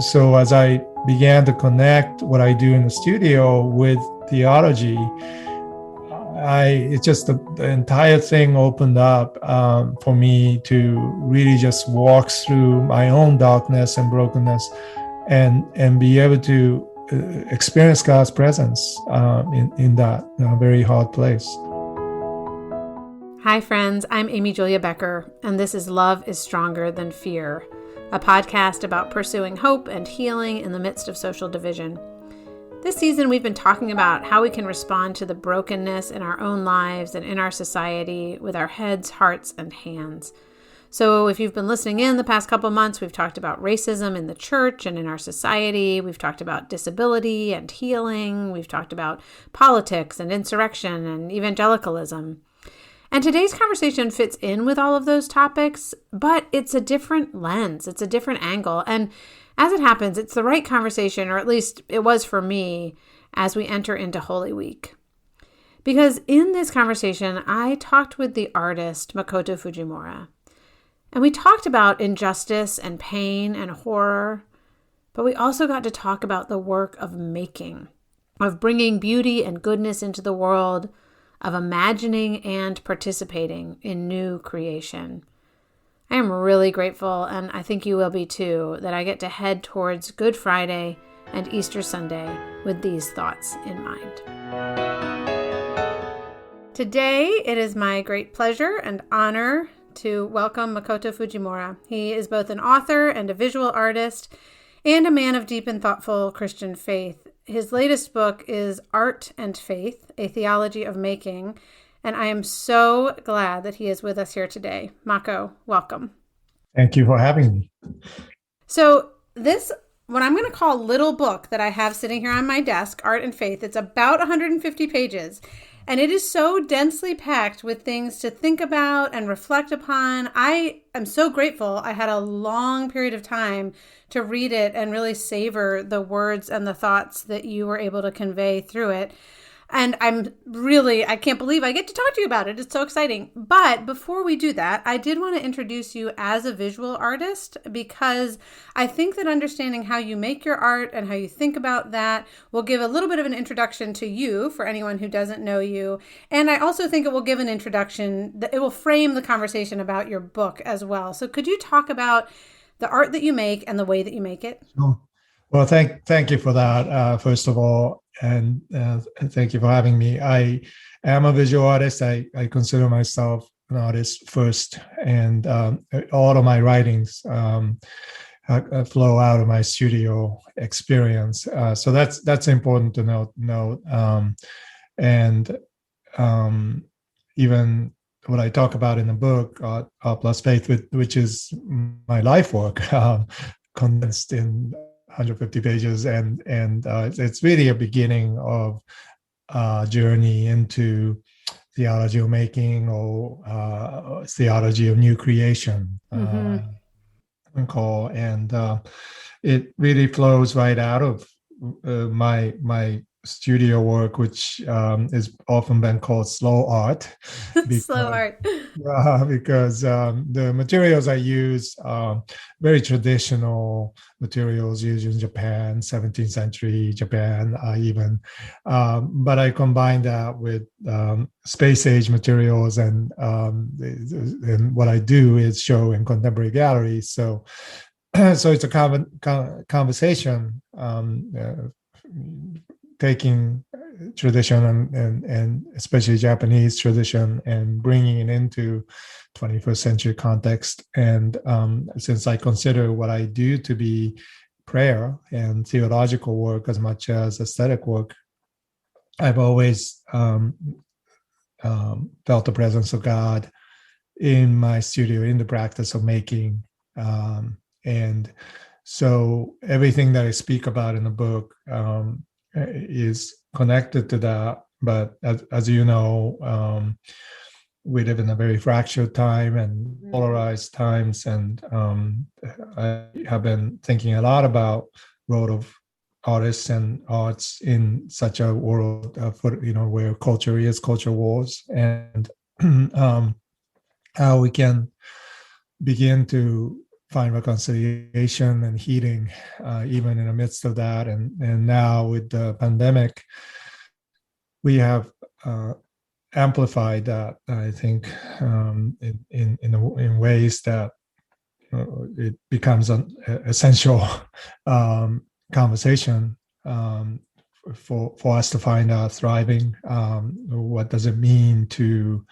So as I began to connect what I do in the studio with theology, it's just the entire thing opened up for me to really just walk through my own darkness and brokenness, and be able to experience God's presence in that very hard place. Hi friends, I'm Amy Julia Becker, and this is Love is Stronger Than Fear, a podcast about pursuing hope and healing in the midst of social division. This season, we've been talking about how we can respond to the brokenness in our own lives and in our society with our heads, hearts, and hands. So if you've been listening in the past couple months, we've talked about racism in the church and in our society. We've talked about disability and healing. We've talked about politics and insurrection and evangelicalism. And today's conversation fits in with all of those topics, but it's a different lens. It's a different angle. And as it happens, it's the right conversation, or at least it was for me, as we enter into Holy Week. Because in this conversation, I talked with the artist Makoto Fujimura. And we talked about injustice and pain and horror, but we also got to talk about the work of making, of bringing beauty and goodness into the world, of imagining and participating in new creation. I am really grateful, and I think you will be too, that I get to head towards Good Friday and Easter Sunday with these thoughts in mind. Today, it is my great pleasure and honor to welcome Makoto Fujimura. He is both an author and a visual artist and a man of deep and thoughtful Christian faith. His latest book is Art and Faith, A Theology of Making, and I am so glad that he is with us here today. Mako, welcome. Thank you for having me. So this, what I'm going to call little book that I have sitting here on my desk, Art and Faith, it's about 150 pages, and it is so densely packed with things to think about and reflect upon. I am so grateful I had a long period of time to read it and really savor the words and the thoughts that you were able to convey through it. And I can't believe I get to talk to you about it. It's so exciting. But before we do that, I did want to introduce you as a visual artist, because I think that understanding how you make your art and how you think about that will give a little bit of an introduction to you for anyone who doesn't know you. And I also think it will give an introduction that it will frame the conversation about your book as well. So could you talk about the art that you make and the way that you make it? Sure. Well, thank you for that, first of all, and thank you for having me. I am a visual artist. I consider myself an artist first, and all of my writings flow out of my studio experience. So that's important to note. Even what I talk about in the book, Art plus Faith, which is my life work, condensed in 150 pages, and it's really a beginning of a journey into theology of making, or theology of new creation, and it really flows right out of my studio work, which is often been called slow art. Slow art. Because the materials I use are very traditional materials used in Japan, 17th century Japan even. But I combine that with space age materials, and what I do is show in contemporary galleries. So it's a conversation, taking tradition and especially Japanese tradition and bringing it into 21st century context. And since I consider what I do to be prayer and theological work as much as aesthetic work, I've always felt the presence of God in my studio, in the practice of making. And so everything that I speak about in the book is connected to that. But as you know, we live in a very fractured time and polarized times, and I have been thinking a lot about role of artists and arts in such a world where culture is culture wars, and how we can begin to find reconciliation and healing, even in the midst of that. And now with the pandemic, we have amplified that, I think, in ways that it becomes an essential conversation for us to find out thriving. What does it mean to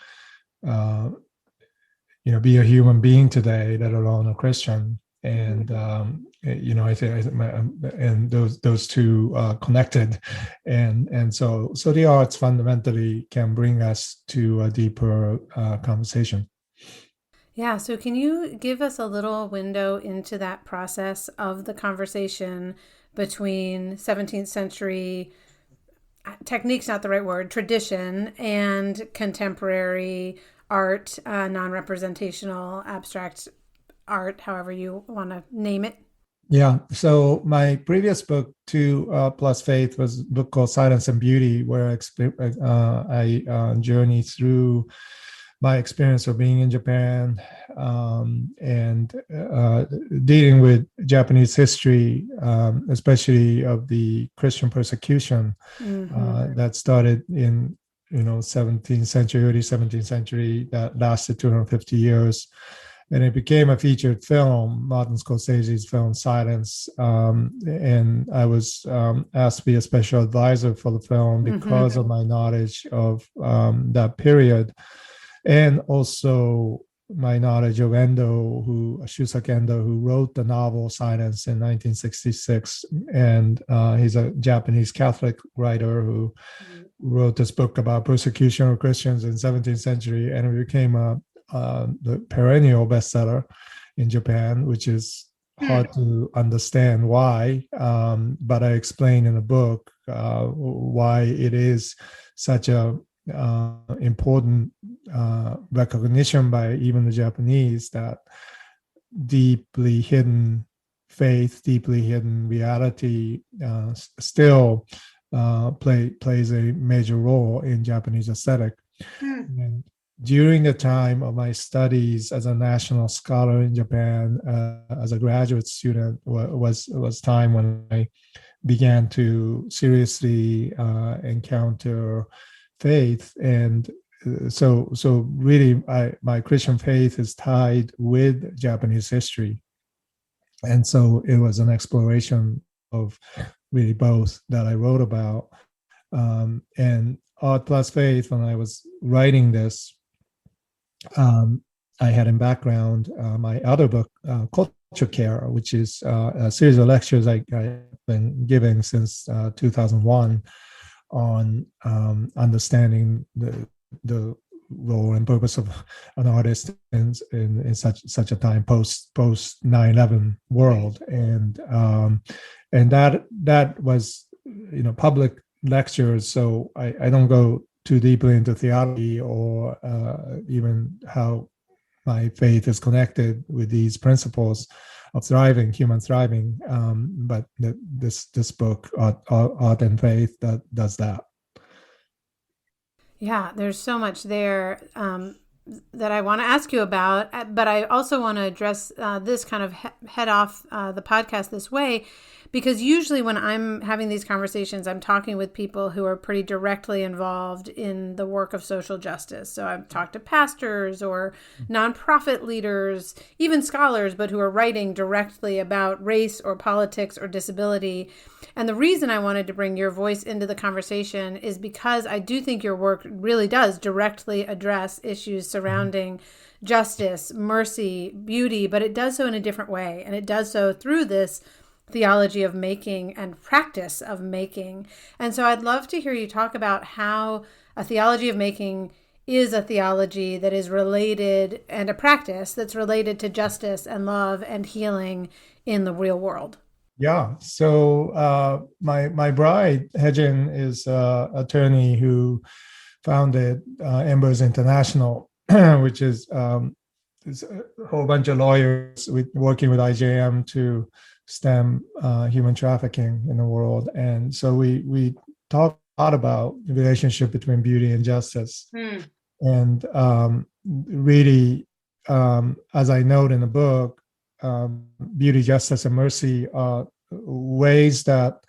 be a human being today, let alone a Christian? And I think and those two connected, and so the arts fundamentally can bring us to a deeper conversation. Yeah, so can you give us a little window into that process of the conversation between 17th century technique's not the right word, tradition, and contemporary art, non-representational, abstract art, however you want to name it? Yeah. So my previous book, Two Plus Faith, was a book called Silence and Beauty, where I journey through my experience of being in Japan, and dealing with Japanese history, especially of the Christian persecution that started in 17th century, early 17th century, that lasted 250 years. And it became a featured film, Martin Scorsese's film Silence. And I was asked to be a special advisor for the film because of my knowledge of that period. And also my knowledge of Shusaku Endo, who wrote the novel Silence in 1966. And he's a Japanese Catholic writer who wrote this book about persecution of Christians in 17th century. And it became the perennial bestseller in Japan, which is hard to understand why. But I explain in the book why it is such a important recognition by even the Japanese that deeply hidden faith, deeply hidden reality still plays a major role in Japanese aesthetic. And during the time of my studies as a national scholar in Japan, as a graduate student, was time when I began to seriously encounter faith. And so really my Christian faith is tied with Japanese history. And so it was an exploration of really both that I wrote about. And Art Plus Faith, when I was writing this, I had in background my other book, Culture Care, which is a series of lectures I've been giving since 2001 on understanding the role and purpose of an artist in such a time post 9/11 world, and that was public lectures. So I don't go too deeply into theology or even how my faith is connected with these principles of human thriving. But this book, Art and Faith, that does that. Yeah, there's so much there that I want to ask you about, but I also want to address this kind of head off the podcast this way, because usually when I'm having these conversations, I'm talking with people who are pretty directly involved in the work of social justice. So I've talked to pastors or nonprofit leaders, even scholars, but who are writing directly about race or politics or disability. And the reason I wanted to bring your voice into the conversation is because I do think your work really does directly address issues surrounding justice, mercy, beauty, but it does so in a different way. And it does so through this theology of making and practice of making. And so I'd love to hear you talk about how a theology of making is a theology that is related, and a practice that's related to justice and love and healing in the real world. Yeah. So my bride, Hejin, is an attorney who founded Embers International, which is a whole bunch of lawyers working with IJM to stem human trafficking in the world. And so we talk a lot about the relationship between beauty and justice. And really, as I note in the book, beauty, justice, and mercy are ways that,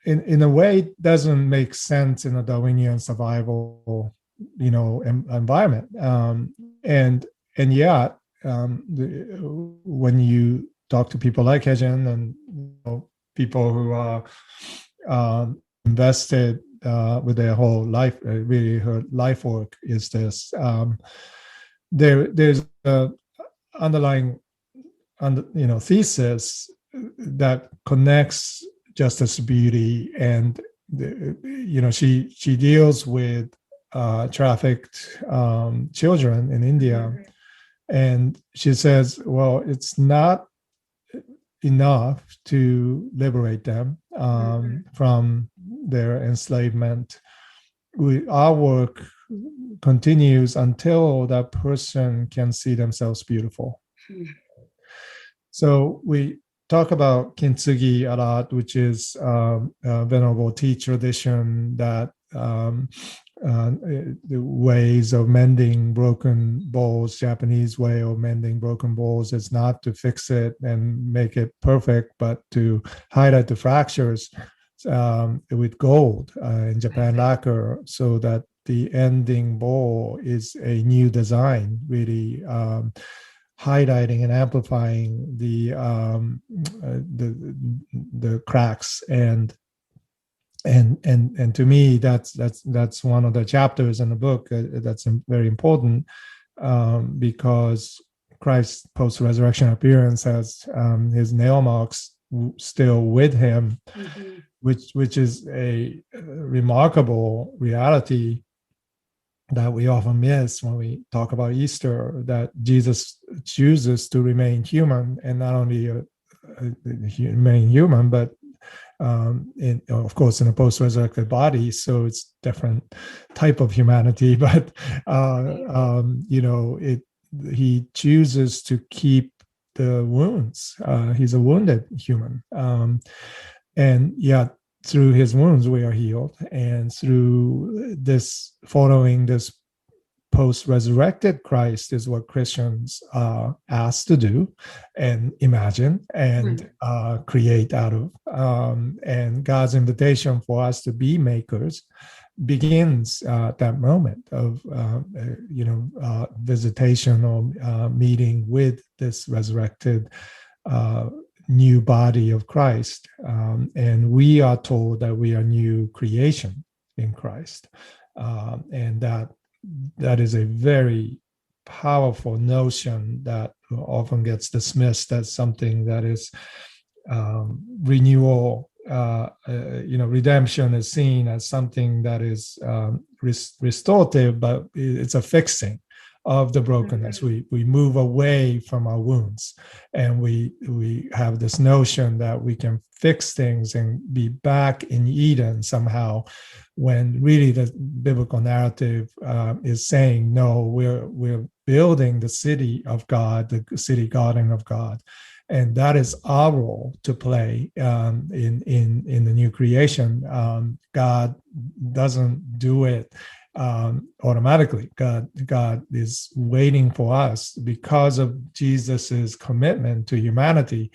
in a way, doesn't make sense in a Darwinian survival, environment. And yet, when you talk to people like Hejin and people who are invested with their whole life, really her life work is this. There's a underlying, thesis that connects justice, beauty, and she deals with trafficked children in India, and she says, well, it's not enough to liberate them from their enslavement. Our work continues until that person can see themselves beautiful. So we talk about Kintsugi a lot, which is a venerable tea tradition that the ways of mending broken bowls, Japanese way of mending broken bowls, is not to fix it and make it perfect, but to highlight the fractures with gold in Japan lacquer, so that the ending bowl is a new design, really highlighting and amplifying the cracks. And to me, that's one of the chapters in the book that's very important, because Christ's post-resurrection appearance has his nail marks still with him, which is a remarkable reality that we often miss when we talk about Easter, that Jesus chooses to remain human, and not only remain human, but of course in a post-resurrected body, so it's different type of humanity, but he chooses to keep the wounds. He's a wounded human, and yet through his wounds we are healed. And through this, following this post-resurrected Christ, is what Christians are asked to do and imagine and create out of. And God's invitation for us to be makers begins at that moment of visitation or meeting with this resurrected new body of Christ. And we are told that we are new creation in Christ. And that is a very powerful notion that often gets dismissed as something that is renewal. Redemption is seen as something that is restorative, but it's a fixing of the brokenness. We move away from our wounds, and we have this notion that we can fix things and be back in Eden somehow, when really the biblical narrative is saying, no, we're building the city of God, the city garden of God. And that is our role to play in the new creation. God doesn't do it automatically. God is waiting for us because of Jesus's commitment to humanity.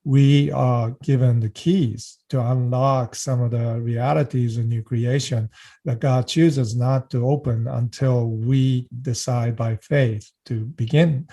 We are given the keys to unlock some of the realities of new creation that God chooses not to open until we decide by faith to begin.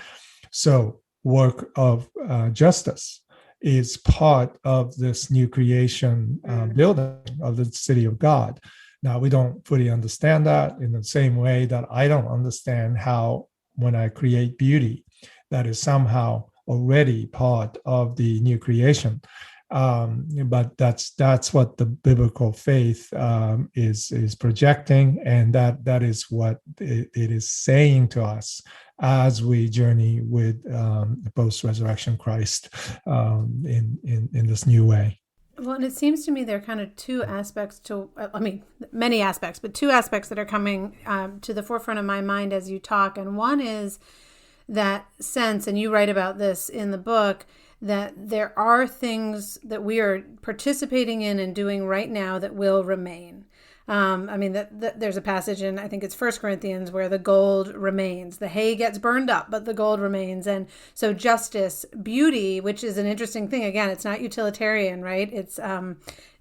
So, work of justice is part of this new creation building of the city of God. Now, we don't fully understand that, in the same way that I don't understand how, when I create beauty, that is somehow already part of the new creation. But that's what the biblical faith is projecting, and that is what it is saying to us as we journey with the post-resurrection Christ in this new way. Well, and it seems to me there are kind of two aspects to, many aspects, but two aspects that are coming to the forefront of my mind as you talk. And one is that sense, and you write about this in the book, that there are things that we are participating in and doing right now that will remain. I mean, there's a passage in, I think it's 1 Corinthians, where the gold remains. The hay gets burned up, but the gold remains. And so justice, beauty, which is an interesting thing. Again, it's not utilitarian, right? It's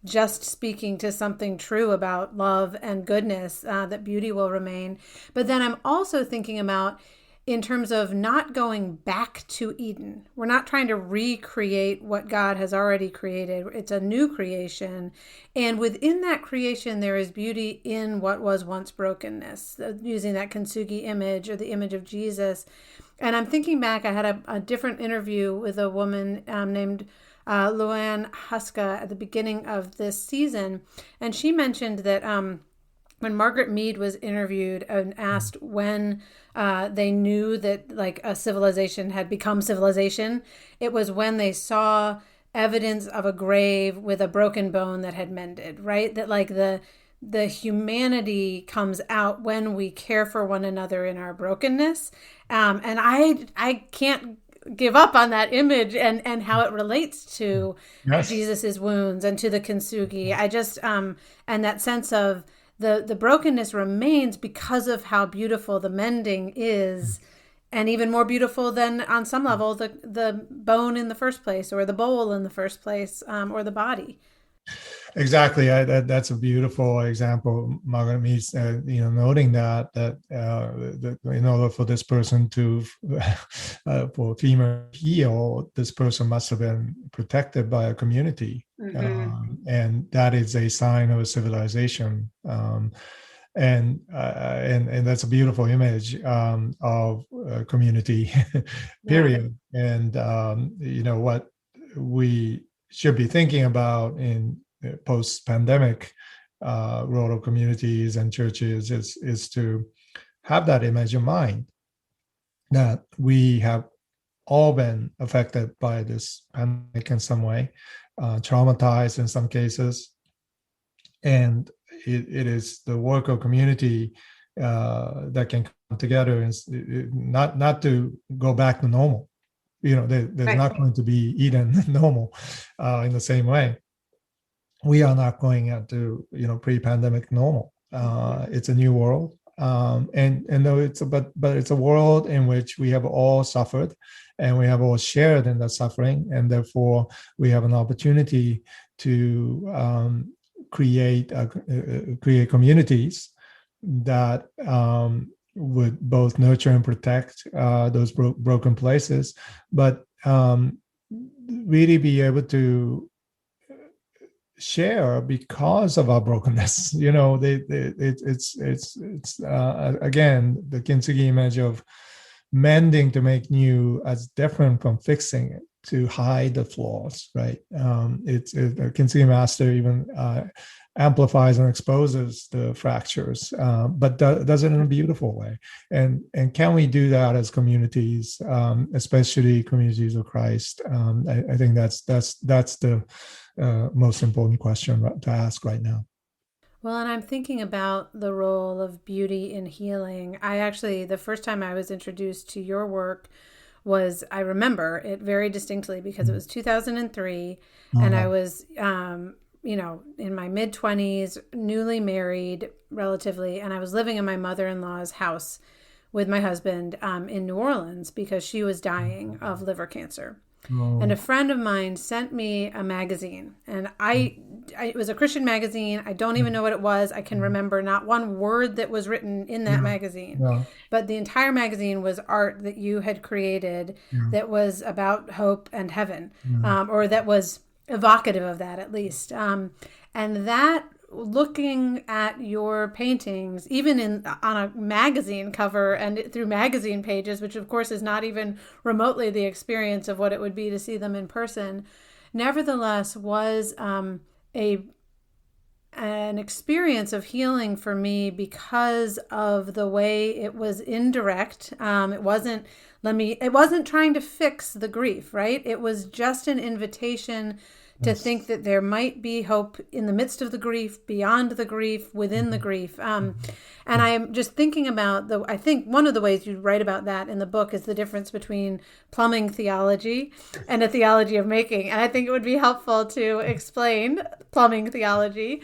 just speaking to something true about love and goodness, that beauty will remain. But then I'm also thinking about, in terms of not going back to Eden. We're not trying to recreate what God has already created. It's a new creation. And within that creation, there is beauty in what was once brokenness, using that Kintsugi image or the image of Jesus. And I'm thinking back, I had a different interview with a woman named Luann Huska at the beginning of this season. And she mentioned that when Margaret Mead was interviewed and asked when they knew that like a civilization had become civilization, it was when they saw evidence of a grave with a broken bone that had mended, right? That like the humanity comes out when we care for one another in our brokenness. And I can't give up on that image and how it relates to Yes. Jesus's wounds and to the Kintsugi. I just, and that sense of the brokenness remains because of how beautiful the mending is, and even more beautiful than on some level the bone in the first place, or the bowl in the first place, or the body. Exactly. That's a beautiful example. Margaret Mead's, noting that in order for this person to, for femur to heal, this person must have been protected by a community, and that is a sign of a civilization. And that's a beautiful image of community, period. Yeah. And what we should be thinking about in post-pandemic role of communities and churches is to have that image in mind, that we have all been affected by this pandemic in some way, traumatized in some cases, and it is the work of community that can come together and not to go back to normal. There's right. Not going to be Eden normal in the same way. We are not going into pre-pandemic normal. It's a new world, and though but it's a world in which we have all suffered, and we have all shared in that suffering, and therefore we have an opportunity to create communities that would both nurture and protect those broken places, but really be able to share because of our brokenness. It's again, the Kintsugi image of mending to make new as different from fixing it to hide the flaws, right? The Kintsugi master even amplifies and exposes the fractures, but does it in a beautiful way. And can we do that as communities, especially communities of Christ? I think that's the most important question to ask right now. Well, and I'm thinking about the role of beauty in healing. The first time I was introduced to your work I remember it very distinctly because it was 2003, and I was, in my mid-20s, newly married relatively, and I was living in my mother-in-law's house with my husband in New Orleans because she was dying of liver cancer. Oh. And a friend of mine sent me a magazine, and it was a Christian magazine. I don't even know what it was. I can remember not one word that was written in that magazine, but the entire magazine was art that you had created that was about hope and heaven, or that was evocative of that at least. And that, looking at your paintings, even on a magazine cover and through magazine pages, which of course is not even remotely the experience of what it would be to see them in person, nevertheless was an experience of healing for me because of the way it was indirect. It wasn't trying to fix the grief, right? It was just an invitation to think that there might be hope in the midst of the grief, beyond the grief, within the grief. And I'm just thinking about I think one of the ways you write about that in the book is the difference between plumbing theology and a theology of making. And I think it would be helpful to explain plumbing theology.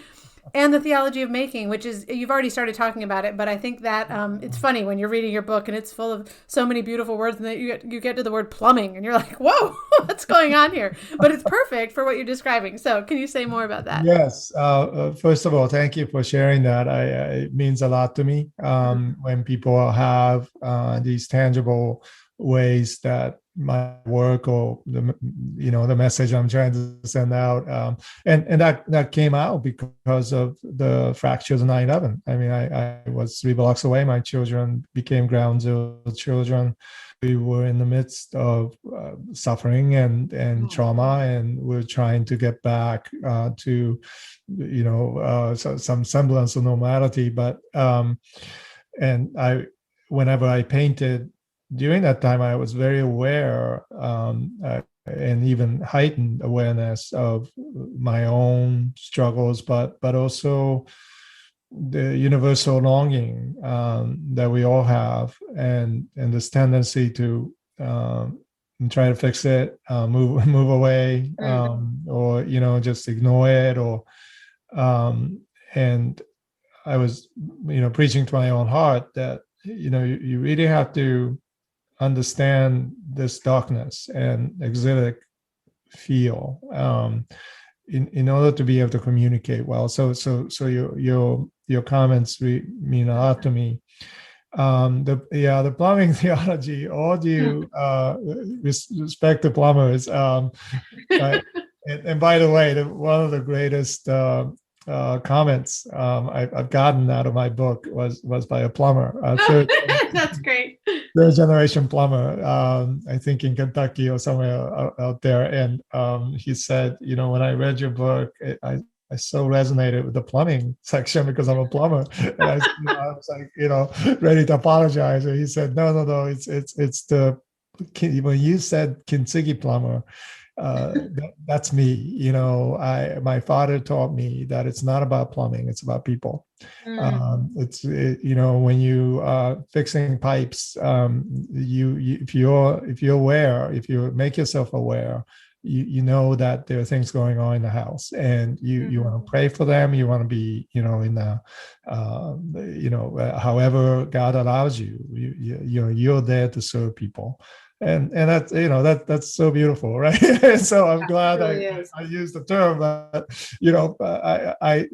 and the theology of making, which is, you've already started talking about it, but I think that it's funny when you're reading your book and it's full of so many beautiful words, and then you get to the word plumbing and you're like, whoa, what's going on here? But it's perfect for what you're describing. So can you say more about that? Yes. First of all, thank you for sharing that. It means a lot to me when people have these tangible ways that my work or the message I'm trying to send out, and that came out because of the fractures of 9/11. I mean, I was 3 blocks away. My children became ground zero children. We were in the midst of suffering and trauma, and we're trying to get back to some semblance of normality. But and I whenever I painted during that time, I was very aware and even heightened awareness of my own struggles, but also the universal longing that we all have, and this tendency to try to fix it, move away, or just ignore it, or and I was preaching to my own heart that you really have to understand this darkness and exilic feel in order to be able to communicate well. So your comments mean a lot to me. The plumbing theology, all due respect to plumbers. And by the way, one of the greatest comments I've gotten out of my book was by a plumber. That's great. Third generation plumber, I think in Kentucky or somewhere out there. And he said, when I read your book, I so resonated with the plumbing section because I'm a plumber. And I was like, ready to apologize. And he said, no, it's the, when you said Kintsugi plumber, that's me. My father taught me that it's not about plumbing, it's about people. When you fixing pipes, if you're aware, if you make yourself aware, you know that there are things going on in the house, and you want to pray for them. You want to be in the however God allows you. You're there to serve people. And that's that's so beautiful, right? So I'm glad I used the term, but I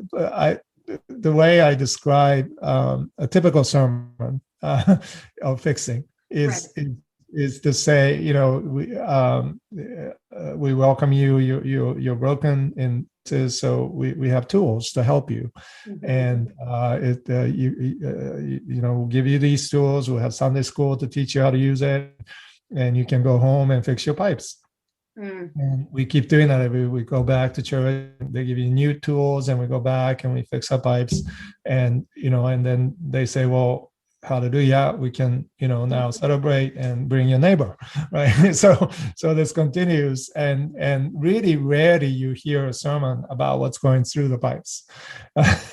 the way I describe a typical sermon of fixing is to say, we welcome you. You're broken, and so we have tools to help you, and we'll give you these tools. We'll have Sunday school to teach you how to use it, and you can go home and fix your pipes. And we keep doing that. We go back to church, they give you new tools, and we go back and we fix our pipes. And, and then they say, well, hallelujah, we can, now celebrate and bring your neighbor, right? So this continues, and really rarely you hear a sermon about what's going through the pipes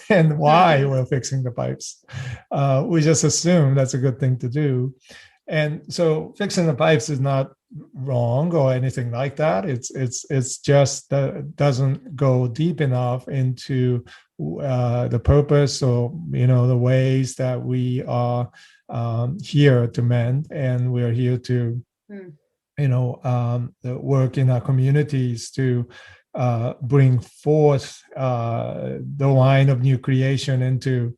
and why we're fixing the pipes. We just assume that's a good thing to do. And so fixing the pipes is not wrong or anything like that. It's just that it doesn't go deep enough into the purpose or the ways that we are here to mend, and we're here to work in our communities to bring forth the wine of new creation into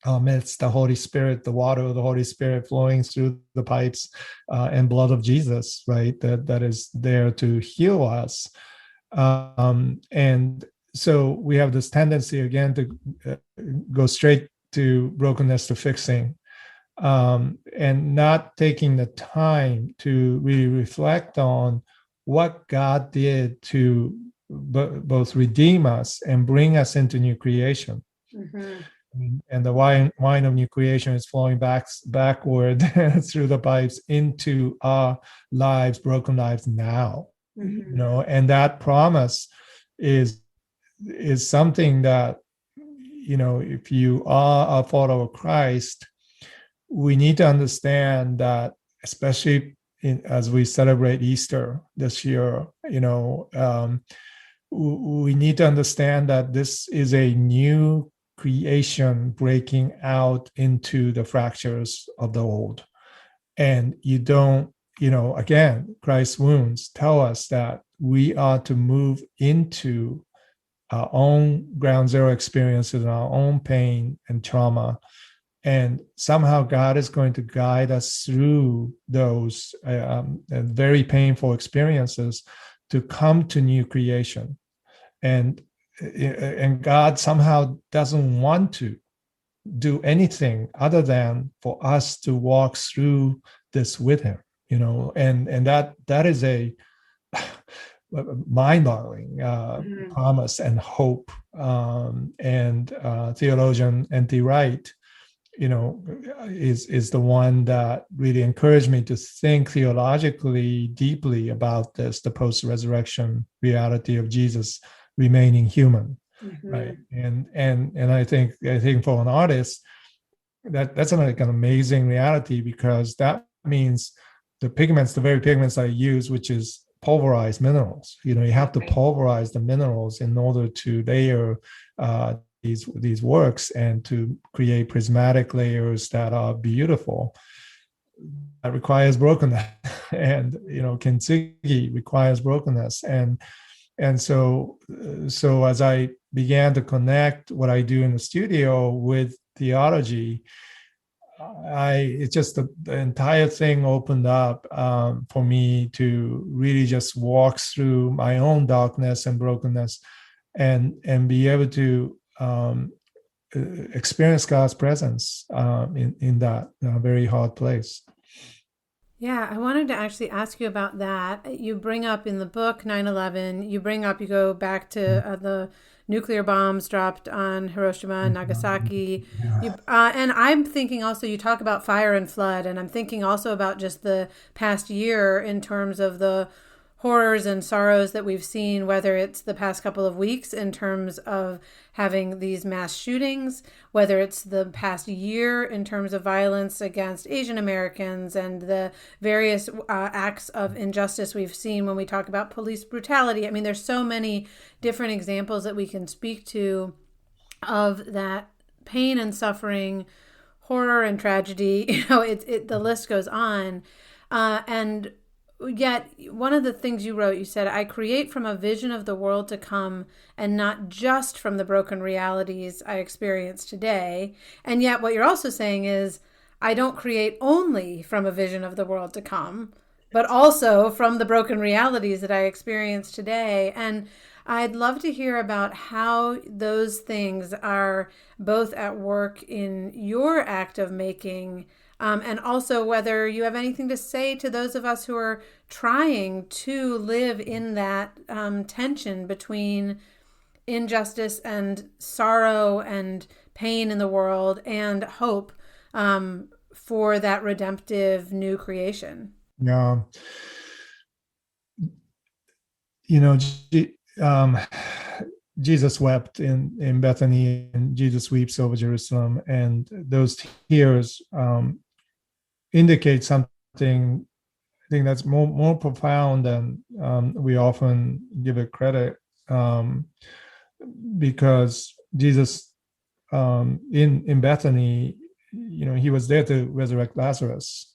it's the Holy Spirit, the water of the Holy Spirit flowing through the pipes, and blood of Jesus, right? That is there to heal us. And so we have this tendency again to go straight to brokenness to fixing, and not taking the time to really reflect on what God did to both redeem us and bring us into new creation. And the wine of new creation is flowing backward through the pipes into our lives, broken lives now. And that promise is something that, if you are a follower of Christ, we need to understand that, especially as we celebrate Easter this year, we need to understand that this is a new creation breaking out into the fractures of the old. And you don't, again, Christ's wounds tell us that we are to move into our own ground zero experiences, our own pain and trauma. And somehow God is going to guide us through those very painful experiences to come to new creation. And God somehow doesn't want to do anything other than for us to walk through this with him, and that is a mind-boggling promise and hope. And theologian N.T. Wright, is the one that really encouraged me to think theologically deeply about this, the post-resurrection reality of Jesus remaining human, right? And I think for an artist, that's like an amazing reality, because that means the very pigments I use, which is pulverized minerals. You have to pulverize the minerals in order to layer these works and to create prismatic layers that are beautiful. That requires brokenness, and Kintsugi requires brokenness, and so as I began to connect what I do in the studio with theology, it's just the entire thing opened up for me to really just walk through my own darkness and brokenness, and be able to experience God's presence in that very hard place. Yeah, I wanted to actually ask you about that. You bring up in the book 9/11, you go back to the nuclear bombs dropped on Hiroshima and Nagasaki. Yeah. And I'm thinking also, you talk about fire and flood, and I'm thinking also about just the past year in terms of the horrors and sorrows that we've seen, whether it's the past couple of weeks in terms of having these mass shootings, whether it's the past year in terms of violence against Asian Americans and the various acts of injustice we've seen when we talk about police brutality. I mean, there's so many different examples that we can speak to of that pain and suffering, horror and tragedy. The list goes on. And yet, one of the things you wrote, you said, I create from a vision of the world to come and not just from the broken realities I experience today. And yet what you're also saying is, I don't create only from a vision of the world to come, but also from the broken realities that I experience today. And I'd love to hear about how those things are both at work in your act of making, and also whether you have anything to say to those of us who are trying to live in that tension between injustice and sorrow and pain in the world and hope for that redemptive new creation. Yeah. Jesus wept in Bethany, and Jesus weeps over Jerusalem, and those tears indicate something, I think, that's more profound than we often give it credit, because Jesus in Bethany, he was there to resurrect Lazarus.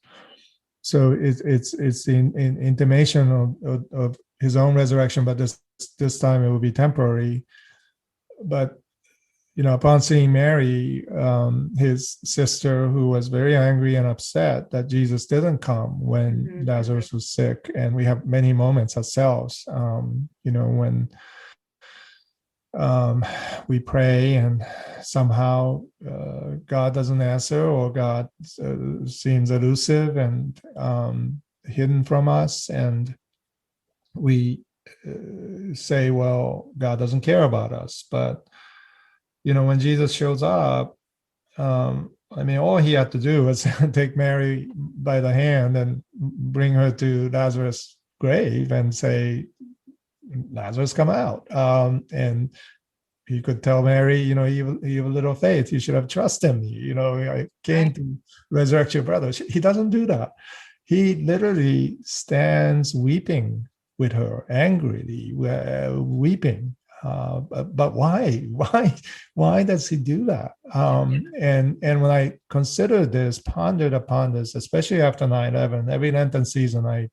So it's in intimation of his own resurrection, but this time it will be temporary. But upon seeing Mary, his sister, who was very angry and upset that Jesus didn't come when Lazarus was sick, and we have many moments ourselves, when we pray and somehow God doesn't answer, or God seems elusive and hidden from us, and we say, well, God doesn't care about us. But when Jesus shows up, all he had to do was take Mary by the hand and bring her to Lazarus' grave and say, Lazarus, come out. And he could tell Mary, you have a little faith. You should have trusted me. I came to resurrect your brother. He doesn't do that. He literally stands weeping with her angrily, weeping. But why does he do that? And when I considered this, pondered upon this, especially after 9/11, every Lenten season, I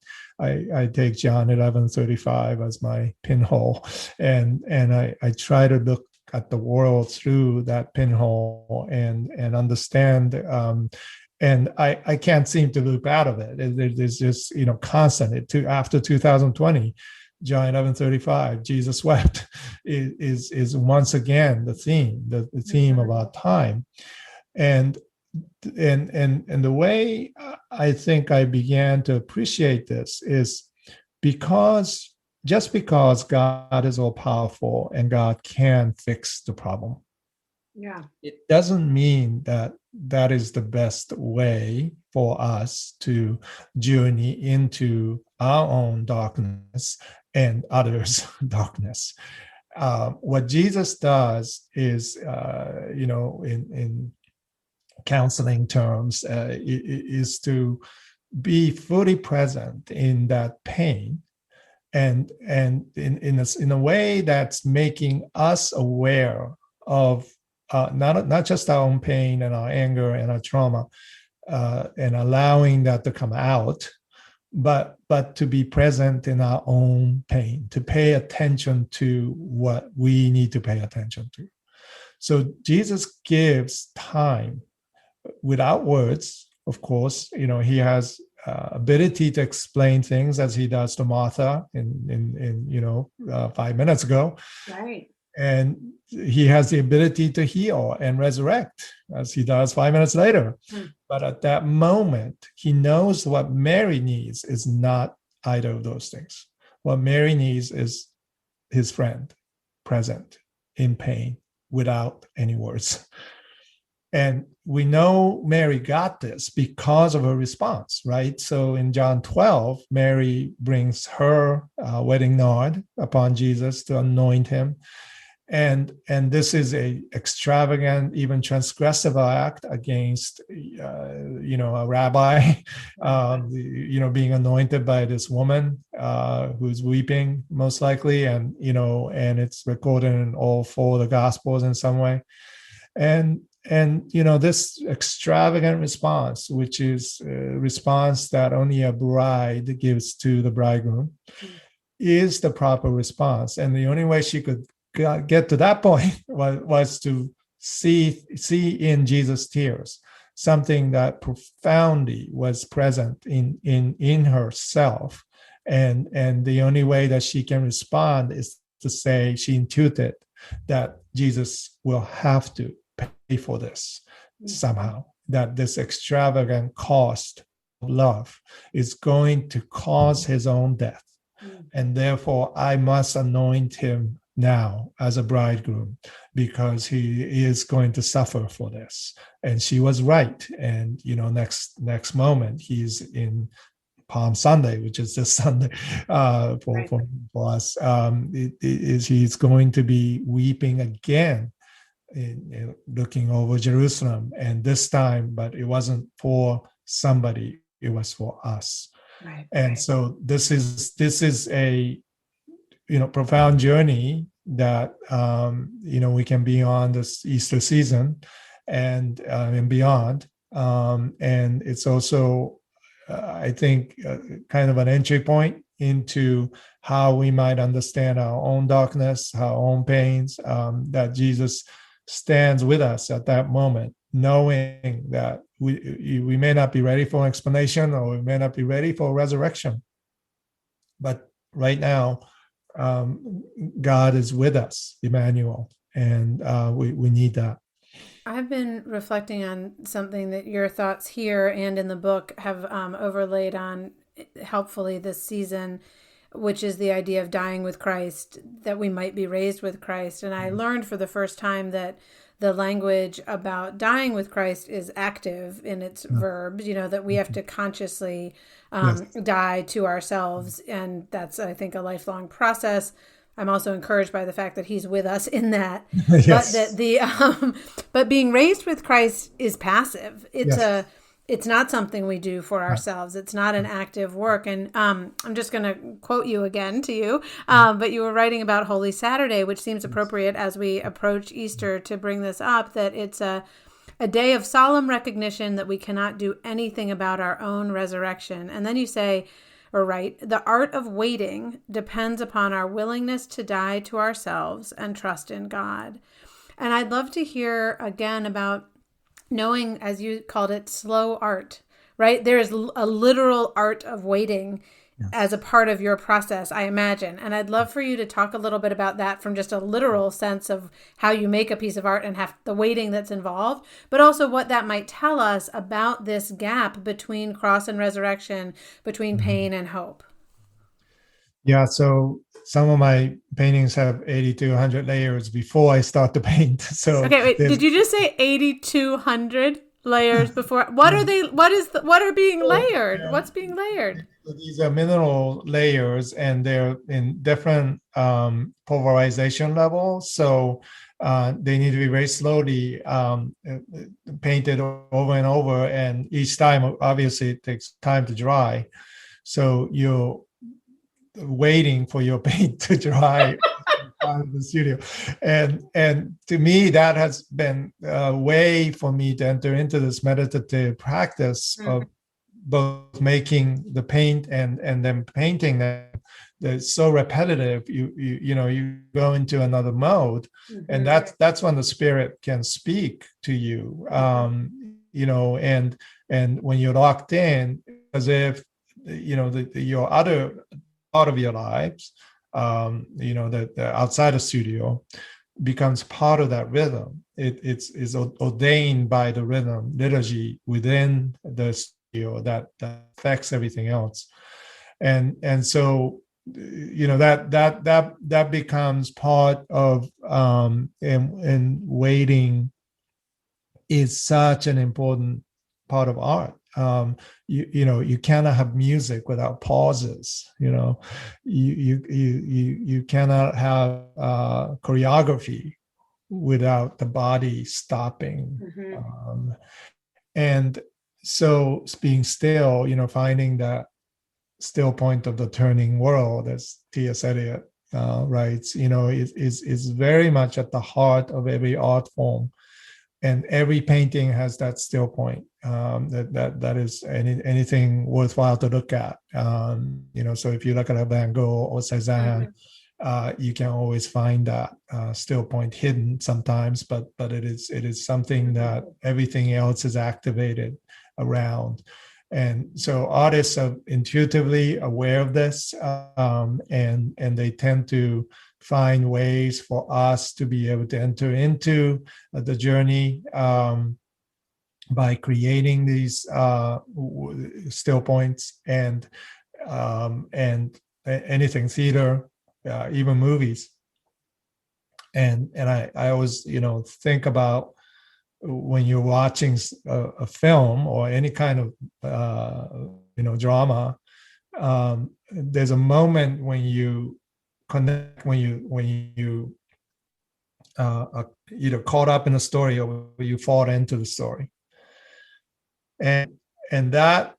take John 11:35 as my pinhole, and I try to look at the world through that pinhole and understand. And I can't seem to loop out of it. It's just constant. After 2020, John 11:35, Jesus wept, is once again the theme, the theme of our time, and the way I think I began to appreciate this is just because God is all powerful and God can fix the problem. Yeah. It doesn't mean that is the best way for us to journey into our own darkness and others' darkness. What Jesus does is, in counseling terms, is to be fully present in that pain, and in a way that's making us aware of not just our own pain and our anger and our trauma, and allowing that to come out, but to be present in our own pain, to pay attention to what we need to pay attention to. So Jesus gives time without words, of course. He has ability to explain things as he does to Martha in 5 minutes ago. Right. And he has the ability to heal and resurrect as he does 5 minutes later. But at that moment, he knows what Mary needs is not either of those things. What Mary needs is his friend present in pain without any words. And we know Mary got this because of her response, right? So in John 12, Mary brings her wedding nard upon Jesus to anoint him. And this is a extravagant, even transgressive act against, a rabbi, being anointed by this woman who's weeping, most likely, and it's recorded in all four of the Gospels in some way, and this extravagant response, which is a response that only a bride gives to the bridegroom, is the proper response, and the only way she could get to that point was to see in Jesus' tears something that profoundly was present in herself, and the only way that she can respond is to say she intuited that Jesus will have to pay for this somehow, that this extravagant cost of love is going to cause his own death, and therefore I must anoint him now as a bridegroom because he is going to suffer for this. And she was right. And next moment he's in Palm Sunday, which is this Sunday for us. He's going to be weeping again, looking over Jerusalem, and this time, but it wasn't for somebody, it was for us. So this is a profound journey that we can be on this Easter season and beyond, and it's also I think kind of an entry point into how we might understand our own darkness, our own pains, that Jesus stands with us at that moment, knowing that we may not be ready for an explanation, or we may not be ready for resurrection, but right now God is with us, Emmanuel, and we need that. I've been reflecting on something that your thoughts here and in the book have overlaid on helpfully this season, which is the idea of dying with Christ, that we might be raised with Christ. And I learned for the first time that the language about dying with Christ is active in its verbs, that we have to consciously die to ourselves. And that's, I think, a lifelong process. I'm also encouraged by the fact that he's with us in that. Yes. But that but being raised with Christ is passive. It's it's not something we do for ourselves. It's not an active work. And I'm just going to quote you again to you, but you were writing about Holy Saturday, which seems appropriate as we approach Easter to bring this up, that it's a day of solemn recognition that we cannot do anything about our own resurrection. And then you say, or write, the art of waiting depends upon our willingness to die to ourselves and trust in God. And I'd love to hear again about knowing, as you called it, slow art, right? There is a literal art of waiting as a part of your process, I imagine. And I'd love for you to talk a little bit about that from just a literal sense of how you make a piece of art and have the waiting that's involved, but also what that might tell us about this gap between cross and resurrection, between pain and hope. Yeah, so some of my paintings have 80 to 100 layers before I start to paint. So okay, wait, did you just say 8,200 layers before? What are they? What are being layered? What's being layered? These are mineral layers, and they're in different pulverization levels. So they need to be very slowly painted over and over, and each time, obviously, it takes time to dry. So you're waiting for your paint to dry in the studio, and to me that has been a way for me to enter into this meditative practice of both making the paint and then painting them. That's so repetitive, you go into another mode, and that's when the spirit can speak to you, and when you're locked in, as if your other part of your lives, the outside of studio becomes part of that rhythm. It's ordained by the rhythm liturgy within the studio that affects everything else, and so that becomes part of and waiting is such an important part of art. You cannot have music without pauses. You cannot have choreography without the body stopping. And so being still, finding that still point of the turning world, as T.S. Eliot writes, is very much at the heart of every art form. And every painting has that still point that is anything worthwhile to look at. So if you look at a Van Gogh or Cézanne, you can always find that still point hidden sometimes, but it is something that everything else is activated around. And so artists are intuitively aware of this, and they tend to find ways for us to be able to enter into the journey by creating these still points and anything theater, even movies. And I always think about when you're watching a film or any kind of drama, there's a moment when you connect, when you are either caught up in a story or you fall into the story, and that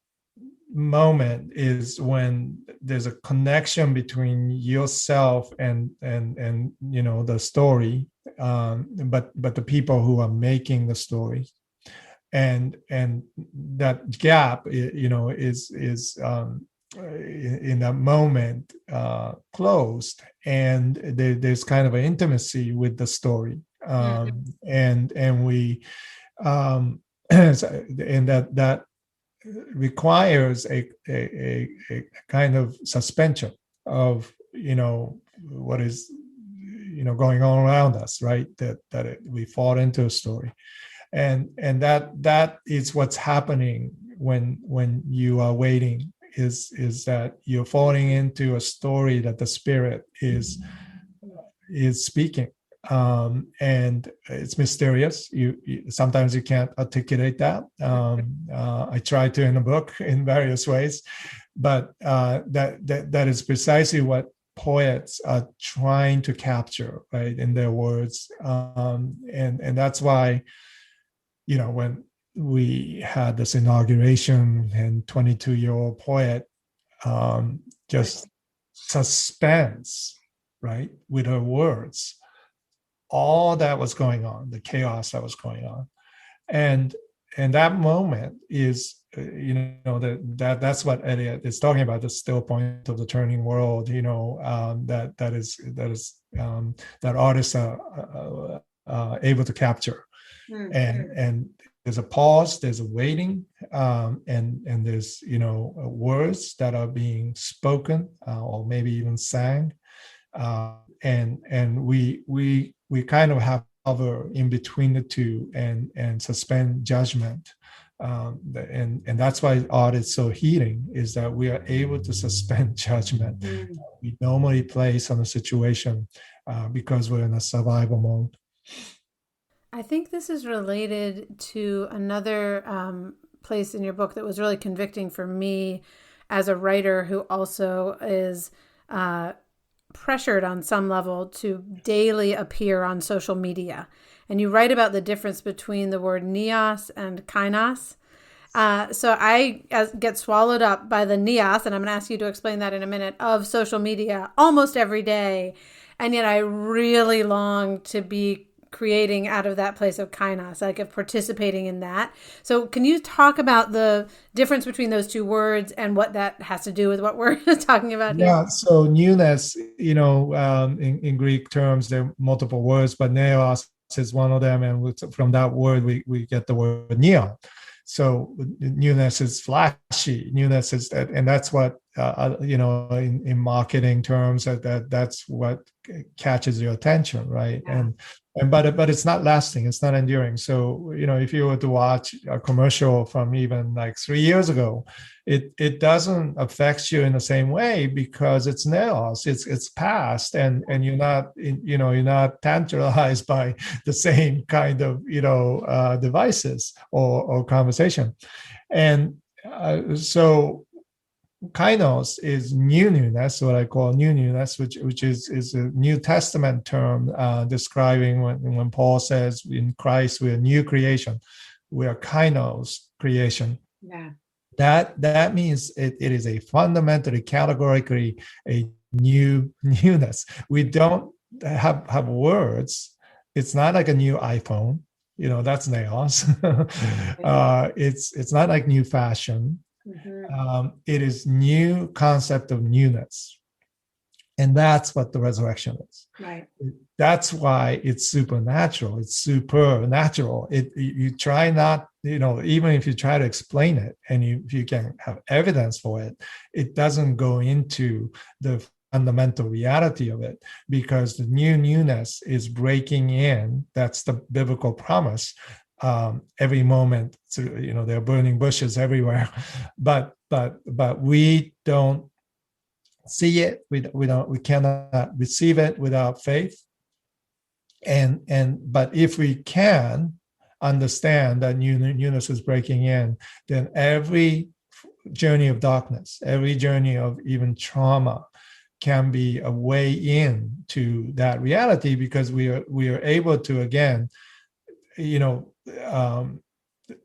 moment is when there's a connection between yourself and the story, but the people who are making the story, and that gap is in that moment closed, and there's kind of an intimacy with the story, and we and that requires a kind of suspension of what is going on around us, right? We fall into a story, and that is what's happening when you are waiting, is that you're falling into a story that the spirit is speaking, and it's mysterious. You sometimes you can't articulate that. I try to in the book in various ways, but that is precisely what poets are trying to capture, right, in their words, and that's why when we had this inauguration, and 22-year-old poet just suspense, right, with her words, all that was going on, the chaos that was going on. And that moment is, that's what Eliot is talking about, the still point of the turning world, that artists are able to capture. And there's a pause, there's a waiting, and there's words that are being spoken, or maybe even sang, and we kind of have hover in between the two and suspend judgment. And that's why art is so healing, is that we are able to suspend judgment we normally place on a situation, because we're in a survival mode. I think this is related to another place in your book that was really convicting for me as a writer who also is pressured on some level to daily appear on social media. And you write about the difference between the word neos and kainos. So I get swallowed up by the neos, and I'm going to ask you to explain that in a minute, of social media almost every day. And yet I really long to be creating out of that place of kainos, like of participating in that. So can you talk about the difference between those two words and what that has to do with what we're talking about here? Yeah, so newness, in Greek terms, there are multiple words, but neos is one of them. And from that word, we get the word neon. So newness is flashy. Newness is, and that's what in marketing terms, that's what catches your attention, right? Yeah. But it's not lasting. It's not enduring. So if you were to watch a commercial from even like 3 years ago, it doesn't affect you in the same way, because it's neos. It's past, and you're not tantalized by the same kind of devices or conversation. And so kainos is newness, what I call newness, which is a New Testament term describing when Paul says in Christ we're a new creation, we are kainos creation. Yeah. That means it is a fundamentally, categorically a newness. We don't have words. It's not like a new iPhone. That's neos. It's not like new fashion. Mm-hmm. It is new concept of newness. And that's what the resurrection is. Right. That's why it's supernatural. It's supernatural. You try not, even if you try to explain it, and if you can have evidence for it, it doesn't go into the fundamental reality of it, because the newness is breaking in. That's the biblical promise. Every moment, there are burning bushes everywhere, but we don't see it. We cannot receive it without faith. But if we can understand that newness is breaking in, then every journey of darkness, every journey of even trauma, can be a way in to that reality, because we are able to again,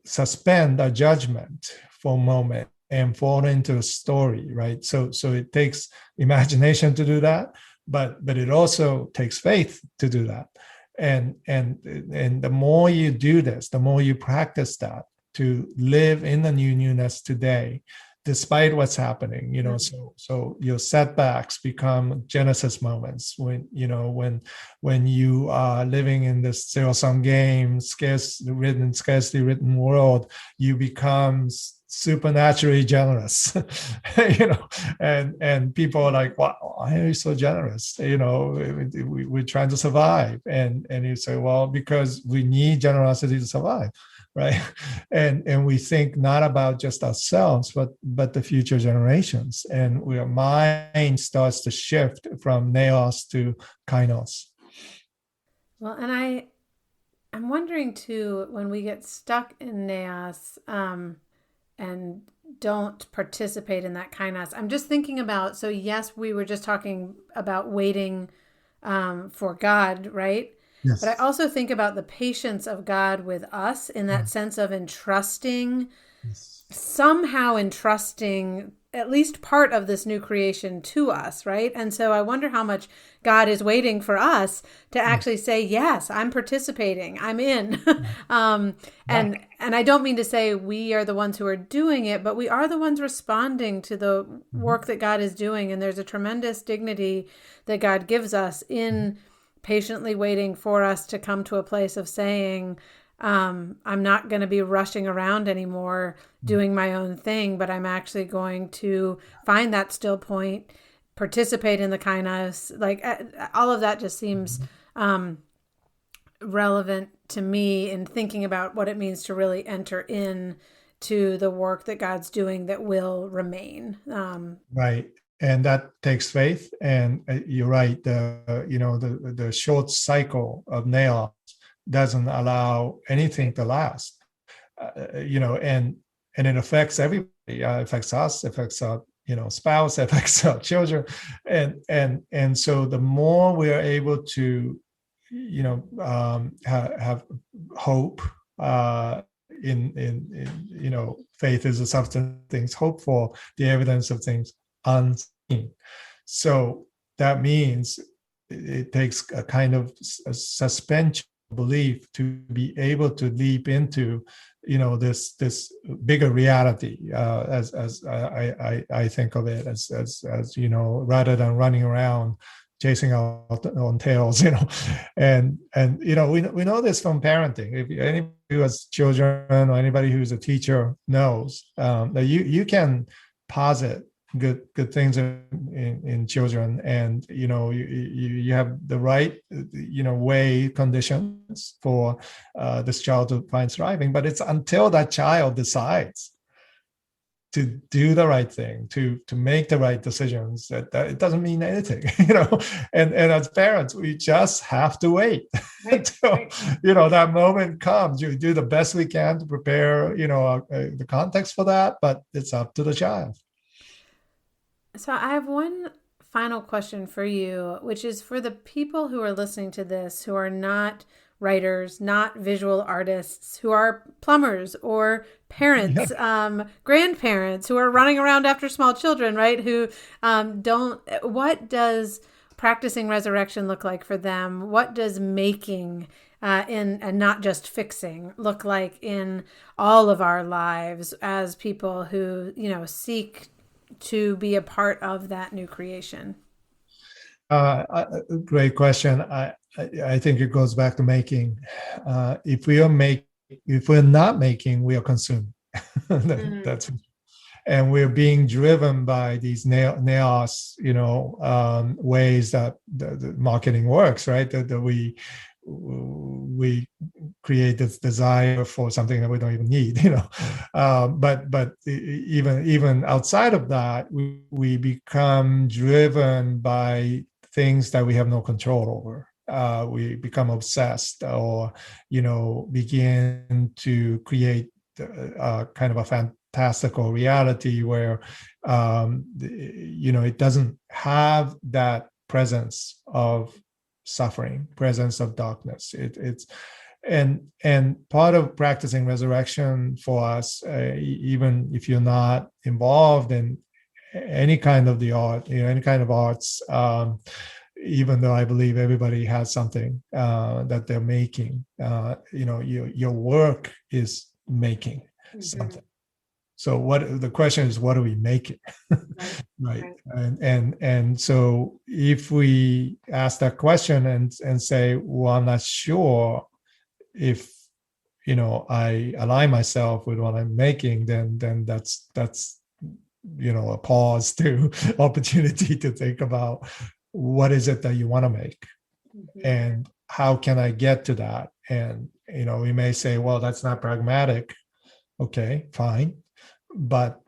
suspend our judgment for a moment and fall into a story, right? So it takes imagination to do that, but it also takes faith to do that. And the more you do this, the more you practice that, to live in the newness today, despite what's happening, so your setbacks become Genesis moments when you are living in this zero-sum game, scarcely written world, you become supernaturally generous, and people are like, wow, why are you so generous? We're trying to survive. And you say, well, because we need generosity to survive. Right. And we think not about just ourselves, but the future generations. And our mind starts to shift from neos to kainos. Well, and I'm wondering too, when we get stuck in neos and don't participate in that kainos, I'm just thinking about, so yes, we were just talking about waiting for God, right? But I Yes. also think about the patience of God with us in that Right. sense of entrusting, Yes. somehow entrusting at least part of this new creation to us, right? And so I wonder how much God is waiting for us to Yes. actually say, "Yes, I'm participating. I'm in." Right. um, Right. and I don't mean to say we are the ones who are doing it, but we are the ones responding to the Mhm. work that God is doing, and there's a tremendous dignity that God gives us Mhm. in patiently waiting for us to come to a place of saying, I'm not going to be rushing around anymore doing my own thing, but I'm actually going to find that still point, participate in the kindness. Like all of that just seems Mhm. relevant to me in thinking about what it means to really enter in to the work that God's doing that will remain. Right. And that takes faith. And you're right. The short cycle of nails doesn't allow anything to last. And it affects everybody. It affects us. Affects our spouse. Affects our children. And so the more we are able to have hope. In faith is the substance of things hoped for, the evidence of things unseen. So that means it takes a kind of a suspension belief to be able to leap into this bigger reality, as I think of it, as rather than running around chasing our own tails, and we know this from parenting. If anybody who has children or anybody who's a teacher knows that you can posit good things in children, and you have the right way conditions for this child to find thriving, but it's until that child decides to do the right thing, to make the right decisions, that it doesn't mean anything. And as parents, we just have to wait Right, until right. that moment comes. You do the best we can to prepare the context for that, but it's up to the child. So I have one final question for you, which is for the people who are listening to this who are not writers, not visual artists, who are plumbers or Yeah. parents, grandparents who are running around after small children, right? Who don't, what does practicing resurrection look like for them? What does making in and not just fixing look like in all of our lives as people who seek to be a part of that new creation? Great question. I think it goes back to making. If we're not making, we are consuming. Mm. That's and we're being driven by these naos, ways that the marketing works, right? That we create this desire for something that we don't even need, but even outside of that, we become driven by things that we have no control over. We become obsessed, or begin to create kind of a fantastical reality where it doesn't have that presence of suffering, presence of darkness. It's and part of practicing resurrection for us, even if you're not involved in any kind of the art, any kind of arts, even though I believe everybody has something that they're making, your work is making Mm-hmm. something. So what the question is, what are we making? Right, Right. right. And so if we ask that question and say, well, I'm not sure if I align myself with what I'm making, then that's a pause to opportunity to think about what is it that you want to make, Mm-hmm. and how can I get to that. And we may say, well, that's not pragmatic. Okay, fine. But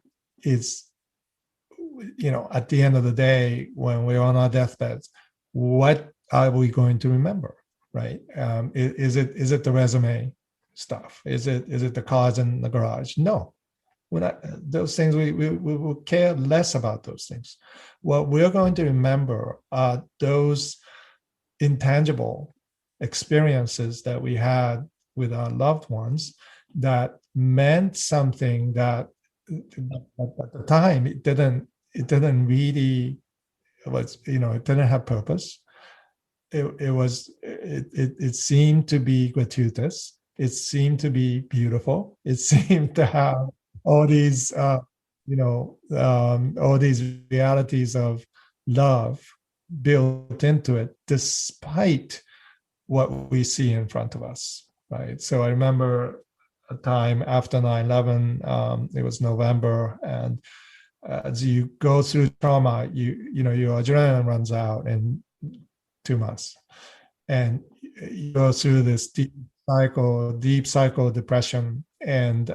it's at the end of the day, when we're on our deathbeds, what are we going to remember, right? Is it the resume stuff? Is it the cars in the garage? No, we're not. Those things, we will care less about those things. What we're going to remember are those intangible, experiences that we had with our loved ones that meant something that at the time it didn't really, it didn't have purpose. It seemed to be gratuitous. It seemed to be beautiful. It seemed to have all these all these realities of love built into it, despite what we see in front of us, right? So I remember a time after 9/11, it was November, and as you go through trauma, your adrenaline runs out in 2 months, and you go through this deep cycle of depression. And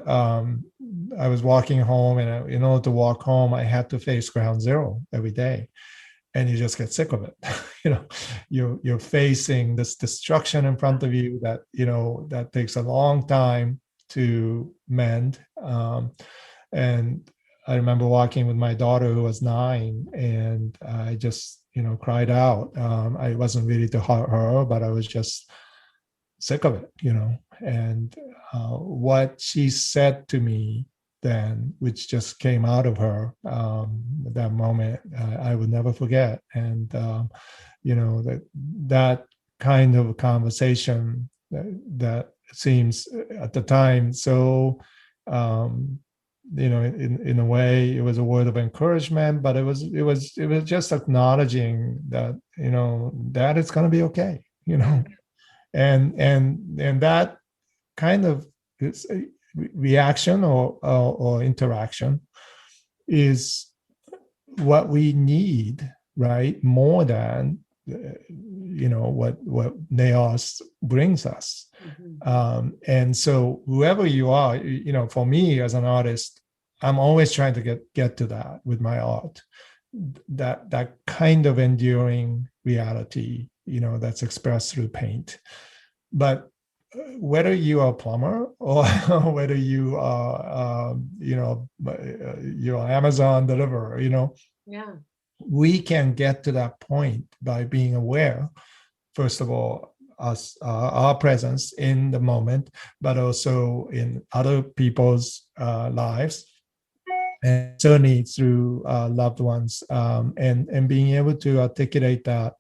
I was walking home, and in order to walk home, I had to face ground zero every day, and you just get sick of it. You're facing this destruction in front of you that takes a long time to mend. And I remember walking with my daughter, who was 9, and I just cried out. I wasn't ready to hurt her, but I was just sick of it, and what she said to me then, which just came out of her, that moment, I would never forget. And that kind of conversation that seems at the time so, in a way, it was a word of encouragement, but it was just acknowledging that that it's going to be okay, and that kind of reaction or interaction is what we need, right? More than what Naos brings us. Mm-hmm. And so whoever you are, for me as an artist, I'm always trying to get to that with my art, that kind of enduring reality, that's expressed through paint. But whether you are a plumber or whether you are, you're Amazon deliverer, yeah, we can get to that point by being aware, first of all, our presence in the moment, but also in other people's lives, and certainly through loved ones, and being able to articulate that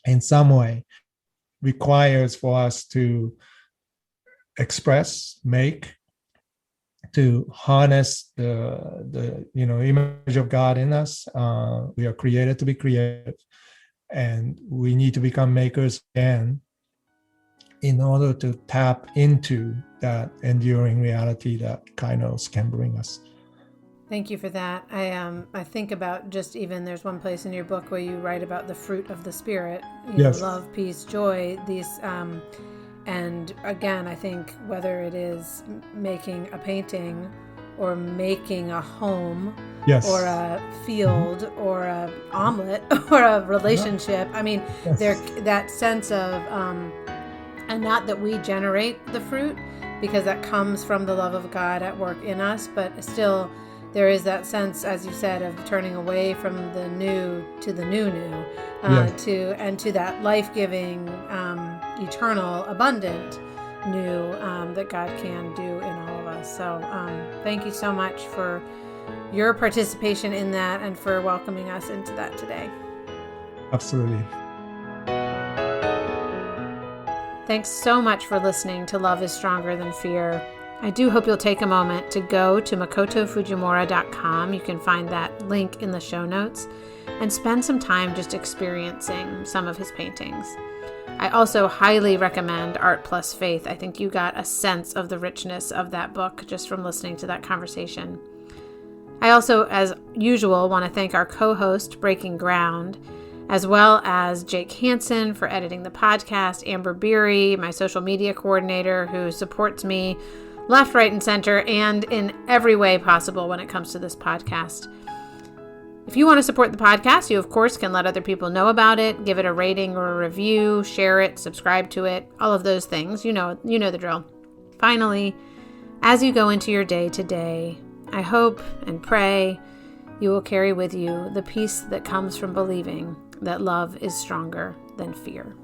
in some way requires for us to express, make, to harness the image of God in us. We are created to be creative, and we need to become makers again in order to tap into that enduring reality that kainos can bring us. Thank you for that. I think about just even there's one place in your book where you write about the fruit of the spirit, yes. Love, peace, joy, these, and again, I think whether it is making a painting or making a home, yes. or a field, mm-hmm. or a omelet or a relationship, I mean, yes. There that sense of, and not that we generate the fruit, because that comes from the love of God at work in us, but still there is that sense, as you said, of turning away from the new to the new, yes. to that life-giving, eternal, abundant new that God can do in all of us. So thank you so much for your participation in that and for welcoming us into that today. Absolutely. Thanks so much for listening to Love is Stronger Than Fear. I do hope you'll take a moment to go to makotofujimura.com. You can find that link in the show notes and spend some time just experiencing some of his paintings. I also highly recommend Art Plus Faith. I think you got a sense of the richness of that book just from listening to that conversation. I also, as usual, want to thank our co-host, Breaking Ground, as well as Jake Hansen for editing the podcast, Amber Beery, my social media coordinator, who supports me left, right, and center, and in every way possible when it comes to this podcast. If you want to support the podcast, you of course can let other people know about it, give it a rating or a review, share it, subscribe to it, all of those things. You know the drill. Finally, as you go into your day today, I hope and pray you will carry with you the peace that comes from believing that love is stronger than fear.